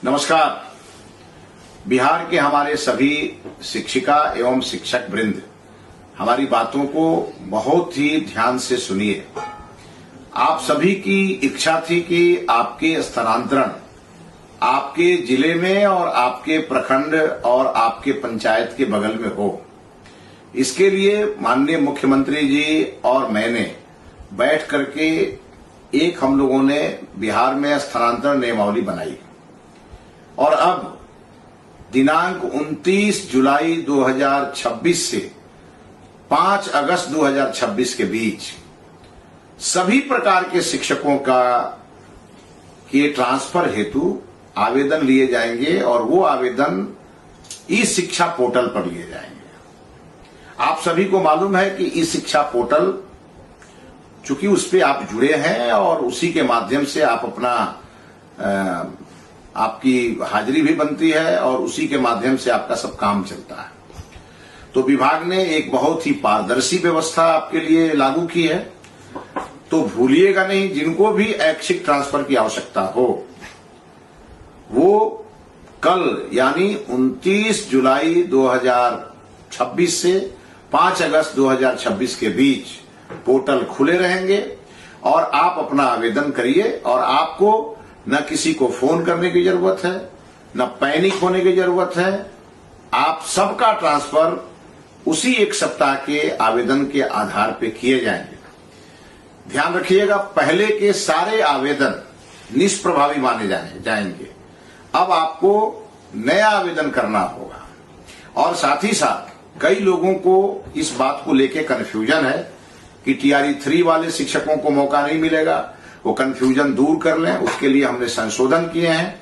नमस्कार। बिहार के हमारे सभी शिक्षिका एवं शिक्षक वृंद हमारी बातों को बहुत ही ध्यान से सुनिए। आप सभी की इच्छा थी कि आपके स्थानांतरण आपके जिले में और आपके प्रखंड और आपके पंचायत के बगल में हो। इसके लिए माननीय मुख्यमंत्री जी और मैंने बैठ करके एक हम लोगों ने बिहार में स्थानांतरण नियमावली बनाई और अब दिनांक 29 जुलाई 2026 से 5 अगस्त 2026 के बीच सभी प्रकार के शिक्षकों के ट्रांसफर हेतु आवेदन लिए जाएंगे और वो आवेदन ई शिक्षा पोर्टल पर लिए जाएंगे। आप सभी को मालूम है कि ई शिक्षा पोर्टल चूंकि उस पे आप जुड़े हैं और उसी के माध्यम से आप अपना आपकी हाजिरी भी बनती है और उसी के माध्यम से आपका सब काम चलता है। तो विभाग ने एक बहुत ही पारदर्शी व्यवस्था आपके लिए लागू की है। तो भूलिएगा नहीं, जिनको भी ऐच्छिक ट्रांसफर की आवश्यकता हो वो कल यानी 29 जुलाई 2026 से 5 अगस्त 2026 के बीच पोर्टल खुले रहेंगे और आप अपना आवेदन करिए। और आपको न किसी को फोन करने की जरूरत है, न पैनिक होने की जरूरत है। आप सबका ट्रांसफर उसी एक सप्ताह के आवेदन के आधार पर किए जाएंगे। ध्यान रखिएगा, पहले के सारे आवेदन निष्प्रभावी माने जाएंगे। अब आपको नया आवेदन करना होगा। और साथ ही साथ कई लोगों को इस बात को लेकर कन्फ्यूजन है कि टीआरई 3 वाले शिक्षकों को मौका नहीं मिलेगा। वो कन्फ्यूजन दूर कर लें, उसके लिए हमने संशोधन किए हैं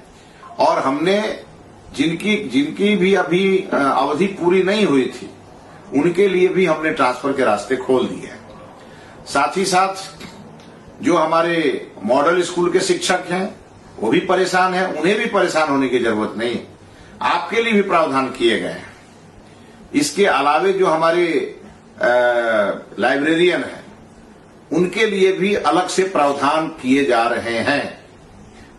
और हमने जिनकी भी अभी अवधि पूरी नहीं हुई थी उनके लिए भी हमने ट्रांसफर के रास्ते खोल दिए हैं। साथ ही साथ जो हमारे मॉडल स्कूल के शिक्षक हैं वो भी परेशान हैं, उन्हें भी परेशान होने की जरूरत नहीं, आपके लिए भी प्रावधान किए गए हैं। इसके अलावे जो हमारे लाइब्रेरियन हैं उनके लिए भी अलग से प्रावधान किए जा रहे हैं।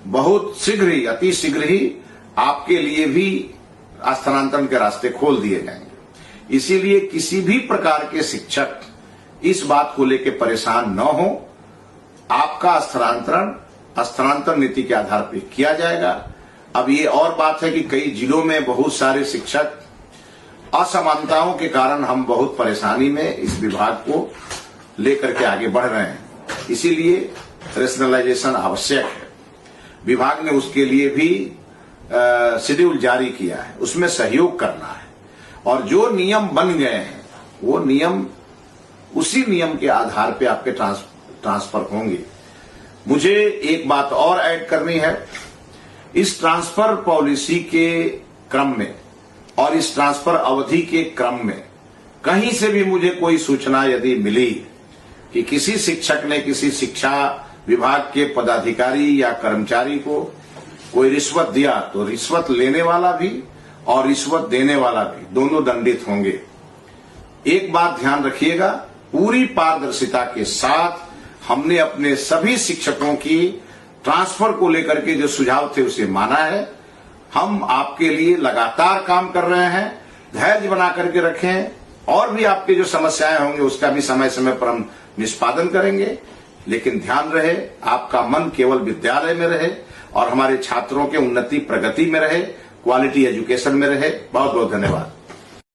बहुत शीघ्र ही, अति शीघ्र ही आपके लिए भी स्थानांतरण के रास्ते खोल दिए जाएंगे। इसीलिए किसी भी प्रकार के शिक्षक इस बात को लेकर परेशान न हो। आपका स्थानांतरण नीति के आधार पर किया जाएगा। अब ये और बात है कि कई जिलों में बहुत सारे शिक्षक असमानताओं के कारण हम बहुत परेशानी में इस विभाग को लेकर के आगे बढ़ रहे हैं। इसीलिए रेशनलाइजेशन आवश्यक है। विभाग ने उसके लिए भी शेड्यूल जारी किया है, उसमें सहयोग करना है और जो नियम बन गए हैं वो नियम उसी नियम के आधार पे आपके ट्रांसफर होंगे। मुझे एक बात और ऐड करनी है। इस ट्रांसफर पॉलिसी के क्रम में और इस ट्रांसफर अवधि के क्रम में कहीं से भी मुझे कोई सूचना यदि मिली कि किसी शिक्षक ने किसी शिक्षा विभाग के पदाधिकारी या कर्मचारी को कोई रिश्वत दिया तो रिश्वत लेने वाला भी और रिश्वत देने वाला भी दोनों दंडित होंगे। एक बात ध्यान रखिएगा, पूरी पारदर्शिता के साथ हमने अपने सभी शिक्षकों की ट्रांसफर को लेकर के जो सुझाव थे उसे माना है। हम आपके लिए लगातार काम कर रहे हैं। धैर्य बना करके रखें और भी आपके जो समस्याएं होंगे उसका भी समय समय पर हम निष्पादन करेंगे। लेकिन ध्यान रहे, आपका मन केवल विद्यालय में रहे और हमारे छात्रों के उन्नति प्रगति में रहे, क्वालिटी एजुकेशन में रहे। बहुत बहुत धन्यवाद।